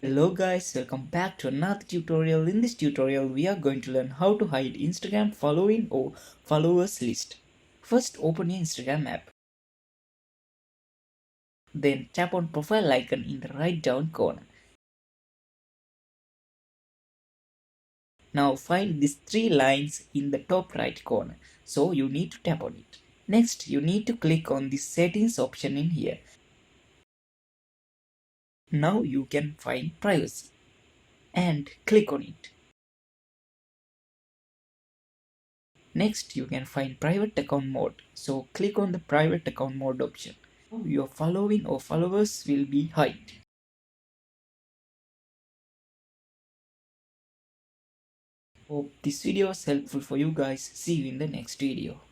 Hello guys, welcome back to another tutorial. In this tutorial, we are going to learn how to hide Instagram following or followers list. First, open your Instagram app. Then tap on profile icon in the right down corner. Now find these three lines in the top right corner. So you need to tap on it. Next, you need to click on the settings option in here. Now you can find privacy and click on it. Next, you can find private account mode. So click on the private account mode option. Your following or followers will be hid. Hope this video was helpful for you guys. See you in the next video.